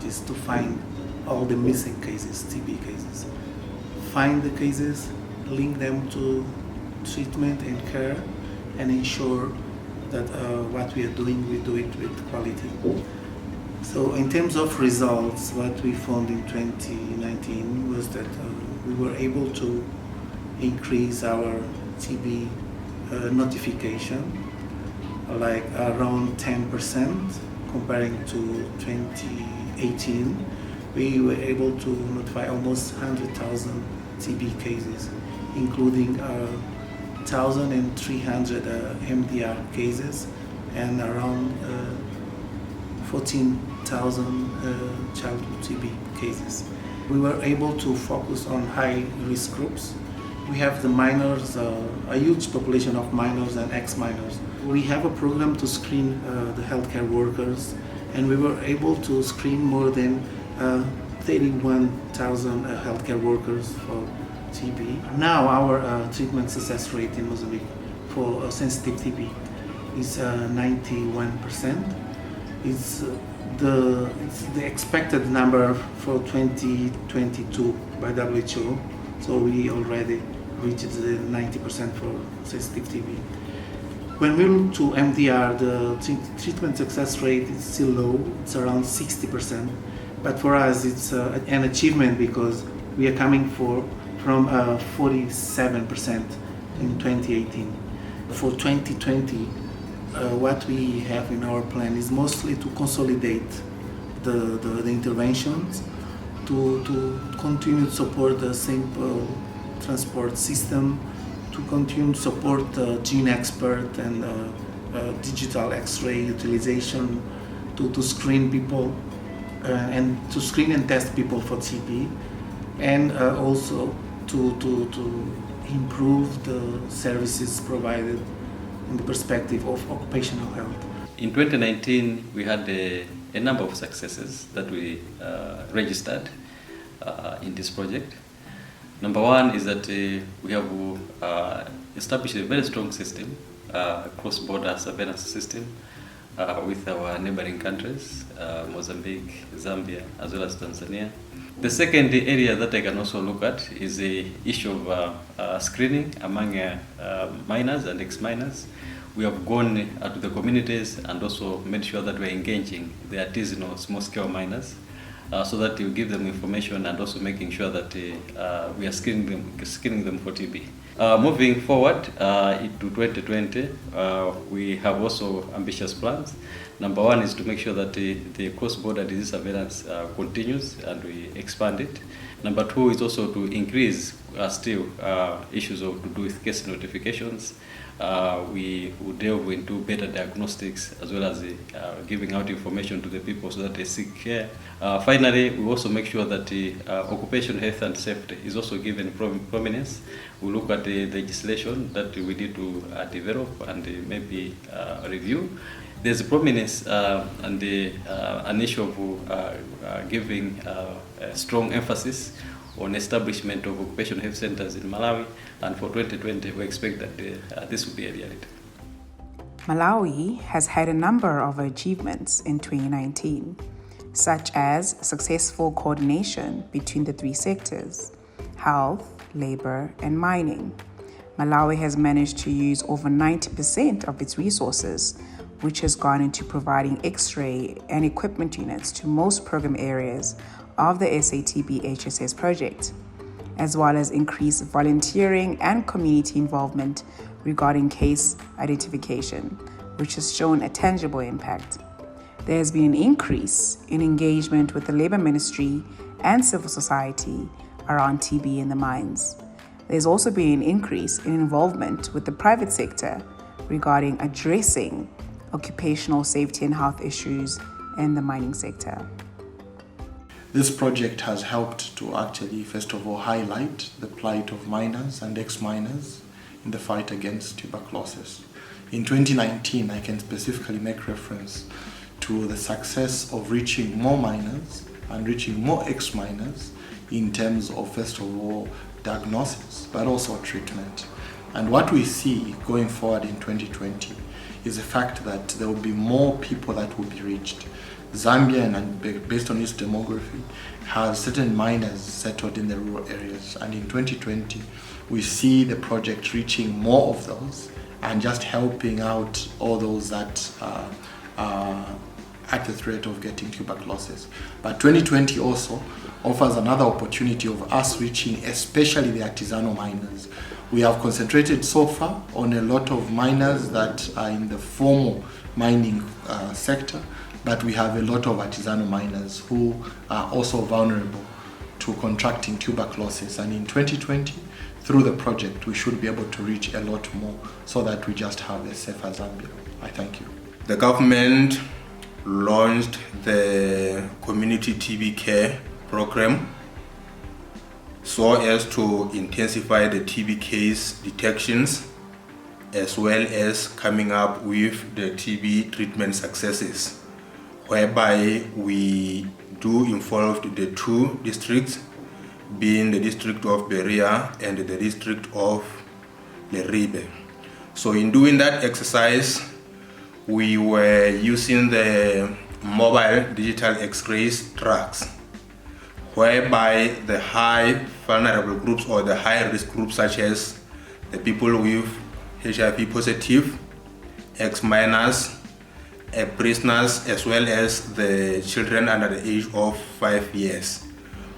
is to find all the missing cases, TB cases. Find the cases, link them to treatment and care, and ensure that what we are doing, we do it with quality. So in terms of results, what we found in 2019 was that we were able to increase our TB notification like around 10% comparing to 2018. We were able to notify almost 100,000 TB cases, including 1,300 MDR cases and around 14,000 childhood TB cases. We were able to focus on high-risk groups. We have the minors, a huge population of minors and ex-minors. We have a program to screen the healthcare workers, and we were able to screen more than 31,000 healthcare workers for TB. Now our treatment success rate in Mozambique for sensitive TB is 91%. It's the expected number for 2022 by WHO. So we already reached the 90% for sensitive TB. When we look to MDR, the treatment success rate is still low. It's around 60%. But for us, it's an achievement because we are coming from 47% in 2018. For 2020, what we have in our plan is mostly to consolidate the interventions, to continue to support the simple transport system, to continue to support the gene expert and digital X-ray utilization, to screen people and to screen and test people for TB, and also to improve the services provided in the perspective of occupational health. In 2019, we had a number of successes that we registered in this project. Number one is that we have established a very strong system, cross-border surveillance system with our neighboring countries, Mozambique, Zambia, as well as Tanzania. The second area that I can also look at is the issue of screening among minors and ex-minors. We have gone to the communities and also made sure that we're engaging the artisanal small-scale miners so that we give them information and also making sure that we are screening them for TB. Moving forward into 2020, we have also ambitious plans. Number one is to make sure that the cross-border disease surveillance continues and we expand it. Number two is also to increase still issues to do with case notifications. We will delve into better diagnostics as well as giving out information to the people so that they seek care. Finally, we also make sure that occupational health and safety is also given prominence. We look at the legislation that we need to develop and maybe review. There's a prominence and an issue of giving strong emphasis on establishment of occupational health centers in Malawi, and for 2020 we expect that this will be a reality. Malawi has had a number of achievements in 2019, such as successful coordination between the three sectors: health, labor, and mining. Malawi has managed to use over 90% of its resources, which has gone into providing X-ray and equipment units to most program areas of the SATBHSS project, as well as increased volunteering and community involvement regarding case identification, which has shown a tangible impact. There has been an increase in engagement with the Labour Ministry and civil society around TB in the mines. There's also been an increase in involvement with the private sector regarding addressing occupational safety and health issues in the mining sector. This project has helped to actually, first of all, highlight the plight of miners and ex-miners in the fight against tuberculosis. In 2019, I can specifically make reference to the success of reaching more miners and reaching more ex-miners in terms of, first of all, diagnosis, but also treatment. And what we see going forward in 2020 is the fact that there will be more people that will be reached. Zambia, and based on its demography, has certain miners settled in the rural areas. And in 2020, we see the project reaching more of those and just helping out all those that are at the threat of getting tuberculosis. But 2020 also offers another opportunity of us reaching especially the artisanal miners. We have concentrated so far on a lot of miners that are in the formal mining sector, but we have a lot of artisanal miners who are also vulnerable to contracting tuberculosis. And in 2020, through the project, we should be able to reach a lot more so that we just have a safer Zambia. I thank you. The government launched the Community TB Care program so as to intensify the TB case detections as well as coming up with the TB treatment successes, whereby we do involve the two districts, being the district of Berea and the district of Leribe. So in doing that exercise, we were using the mobile digital X-rays tracks, whereby the high vulnerable groups or the high risk groups, such as the people with HIV positive, ex-minors, prisoners, as well as the children under the age of 5 years,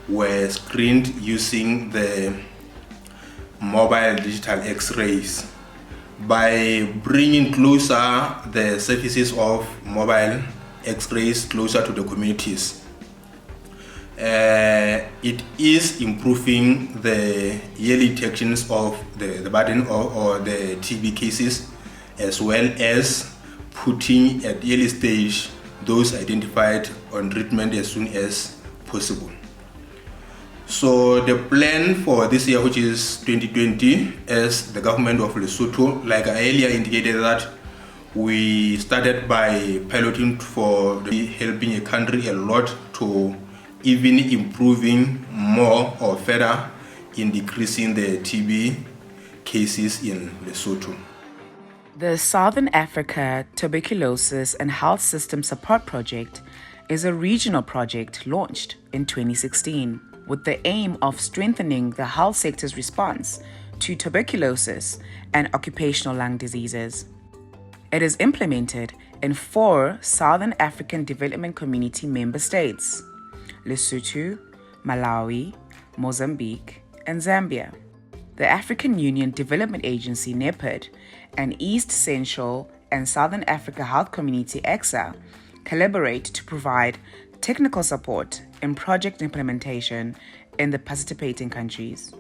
were screened using the mobile digital X-rays. By bringing closer the services of mobile X-rays closer to the communities, it is improving the yearly detections of the burden or the TB cases, as well as putting at early stage those identified on treatment as soon as possible. So the plan for this year, which is 2020, as the government of Lesotho, like I earlier indicated, that we started by piloting for helping a country a lot to even improving more or further in decreasing the TB cases in Lesotho. The Southern Africa Tuberculosis and Health System Support Project is a regional project launched in 2016 with the aim of strengthening the health sector's response to tuberculosis and occupational lung diseases. It is implemented in 4 Southern African Development Community member states: Lesotho, Malawi, Mozambique, and Zambia. The African Union Development Agency (NEPAD) and East Central and Southern Africa Health Community (EXA) collaborate to provide technical support in project implementation in the participating countries.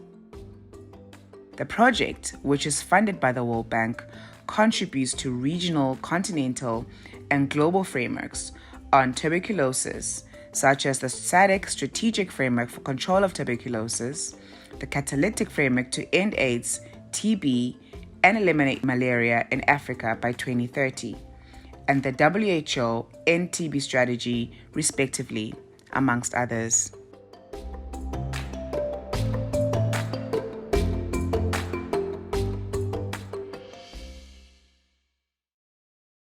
The project, which is funded by the World Bank, contributes to regional, continental, and global frameworks on tuberculosis, such as the SADC Strategic Framework for Control of Tuberculosis, the Catalytic Framework to End AIDS, TB, and Eliminate Malaria in Africa by 2030, and the WHO End TB Strategy, respectively, amongst others.